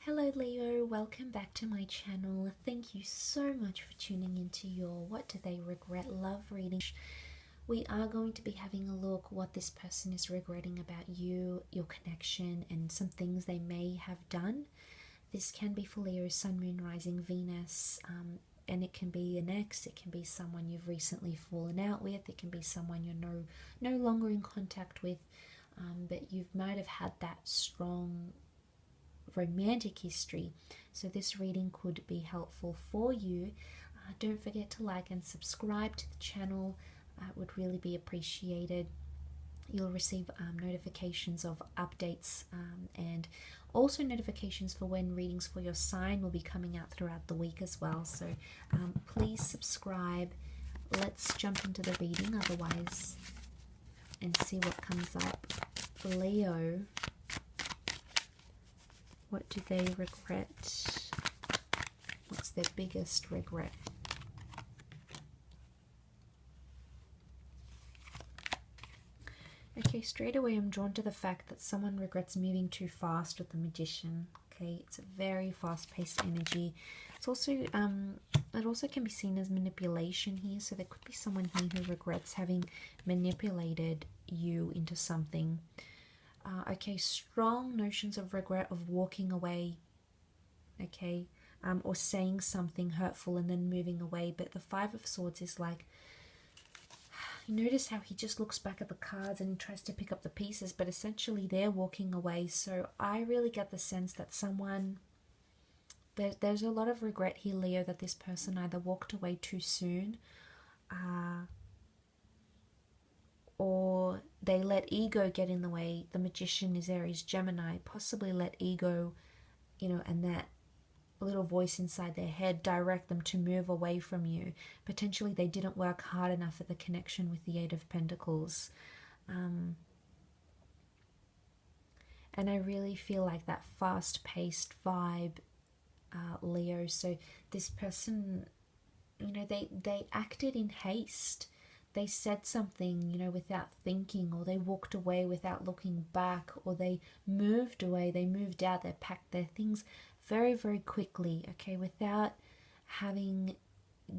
Hello Leo, welcome back to my channel. Thank you so much for tuning into your What Do They Regret love reading. We are going to be having a look what this person is regretting about you, your connection, and some things they may have done. This can be for Leo, Sun, Moon, Rising, Venus, and it can be an ex, it can be someone you've recently fallen out with, it can be someone you're no longer in contact with, but you might have had that strong romantic history, so this reading could be helpful for you. Don't forget to like and subscribe to the channel. It would really be appreciated. You'll receive notifications of updates and also notifications for when readings for your sign will be coming out throughout the week as well, so please subscribe. Let's jump into the reading otherwise and see what comes up. Leo, what do they regret? What's their biggest regret? Okay, straight away I'm drawn to the fact that someone regrets moving too fast with the Magician. Okay, it's a very fast-paced energy. It's also, it also can be seen as manipulation here. So there could be someone here who regrets having manipulated you into something. Okay, strong notions of regret of walking away, okay, or saying something hurtful and then moving away. But the Five of Swords is like, you notice how he just looks back at the cards and he tries to pick up the pieces, but essentially they're walking away. So I really get the sense that there's a lot of regret here, Leo, that this person either walked away too soon, or they let ego get in the way. The Magician is Aries, Gemini, possibly let ego, and that little voice inside their head direct them to move away from you. Potentially they didn't work hard enough at the connection with the Eight of Pentacles. And I really feel like that fast-paced vibe, Leo. So this person, they acted in haste. They said something, without thinking, or they walked away without looking back, or they moved away, they moved out, they packed their things very, very quickly, okay, without having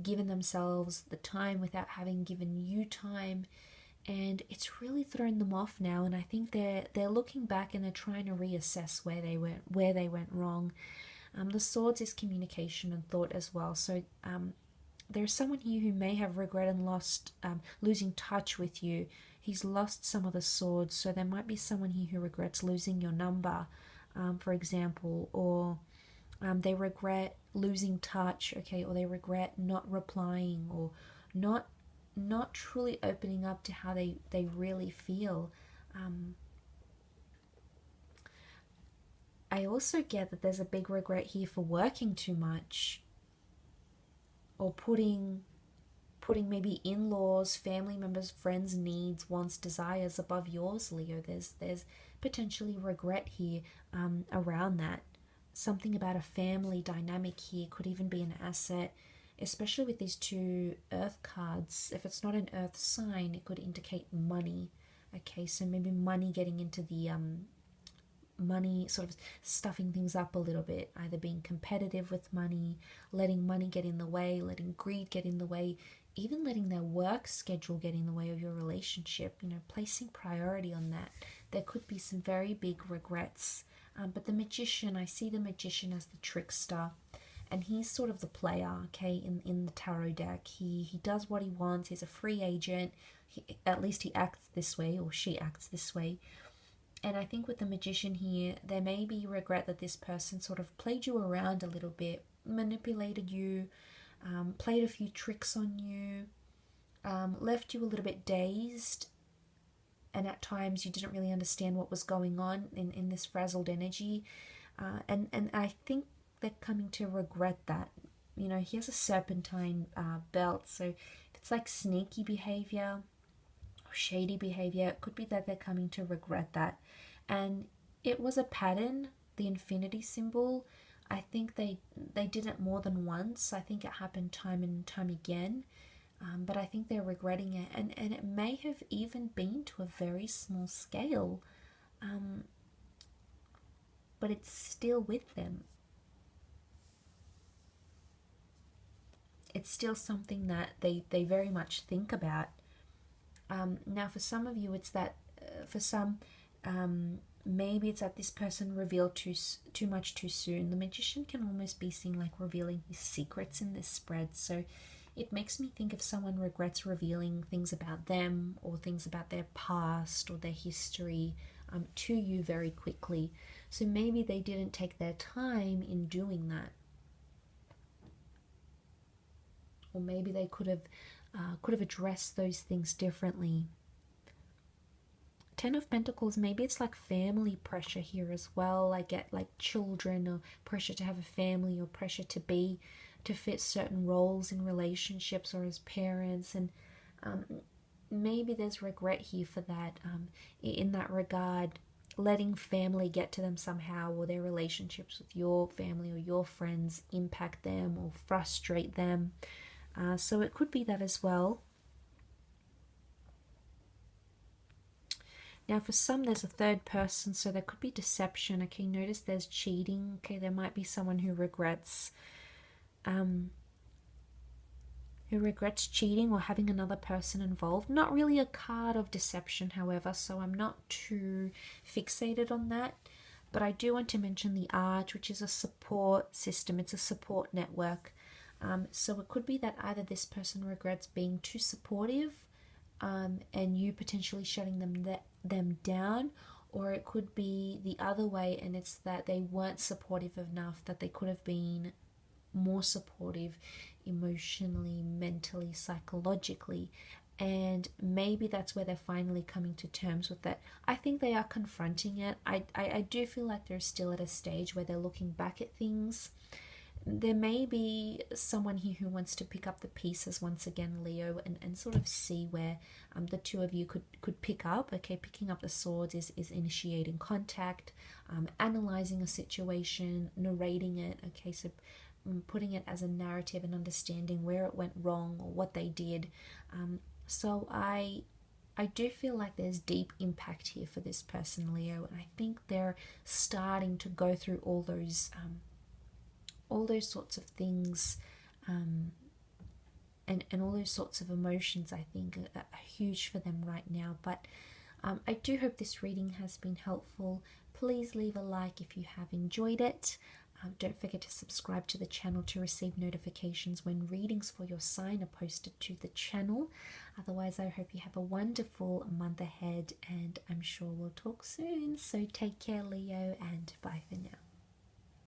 given themselves the time, without having given you time, and it's really thrown them off now. And I think they're looking back and they're trying to reassess where they went wrong. The Swords is communication and thought as well. So there's someone here who may have regretted and lost, losing touch with you. He's lost some of the swords, so there might be someone here who regrets losing your number, for example, or they regret losing touch, okay, or they regret not replying, or not truly opening up to how they really feel. I also get that there's a big regret here for working too much, or putting maybe in-laws, family members, friends' needs, wants, desires above yours, Leo. There's potentially regret here around that. Something about a family dynamic here could even be an asset, especially with these two earth cards. If it's not an earth sign, it could indicate money. Okay, so maybe money getting into the money, sort of stuffing things up a little bit, either being competitive with money, letting money get in the way, letting greed get in the way, even letting their work schedule get in the way of your relationship, placing priority on that. There could be some very big regrets. But the Magician, I see the Magician as the trickster, and he's sort of the player, okay, in the tarot deck. He does what he wants. He's a free agent. At least he acts this way, or she acts this way. And I think with the Magician here, there may be regret that this person sort of played you around a little bit, manipulated you, played a few tricks on you, left you a little bit dazed, and at times you didn't really understand what was going on in this frazzled energy. And I think they're coming to regret that. He has a serpentine belt, so if it's like sneaky behavior, shady behavior, it could be that they're coming to regret that. And it was a pattern, the infinity symbol. I think they did it more than once. I think it happened time and time again, but I think they're regretting it, and it may have even been to a very small scale, but it's still with them. it's still something that they very much think about. Now, for some of you, it's that, for some, maybe it's that this person revealed too much too soon. The Magician can almost be seen like revealing his secrets in this spread. So it makes me think if someone regrets revealing things about them or things about their past or their history to you very quickly. So maybe they didn't take their time in doing that. Or maybe they could have addressed those things differently. Ten of Pentacles, maybe it's like family pressure here as well. I get like children, or pressure to have a family, or pressure to fit certain roles in relationships or as parents. And maybe there's regret here for that, in that regard, letting family get to them somehow, or their relationships with your family or your friends impact them or frustrate them. So it could be that as well. Now, for some, there's a third person, so there could be deception. Okay, notice there's cheating. Okay, there might be someone who regrets cheating or having another person involved. Not really a card of deception, however, so I'm not too fixated on that. But I do want to mention the Arch, which is a support system. It's a support network. So it could be that either this person regrets being too supportive, and you potentially shutting them down, or it could be the other way, and it's that they weren't supportive enough, that they could have been more supportive emotionally, mentally, psychologically, and maybe that's where they're finally coming to terms with that. I think they are confronting it. I do feel like they're still at a stage where they're looking back at things. There may be someone here who wants to pick up the pieces once again, Leo, and sort of see where the two of you could pick up. Okay, picking up the swords is initiating contact, analyzing a situation, narrating it. Okay, so putting it as a narrative and understanding where it went wrong or what they did. So I do feel like there's deep impact here for this person, Leo, and I think they're starting to go through all those sorts of things, and all those sorts of emotions, I think, are huge for them right now. But I do hope this reading has been helpful. Please leave a like if you have enjoyed it. Don't forget to subscribe to the channel to receive notifications when readings for your sign are posted to the channel. Otherwise, I hope you have a wonderful month ahead, and I'm sure we'll talk soon. So take care, Leo, and bye for now.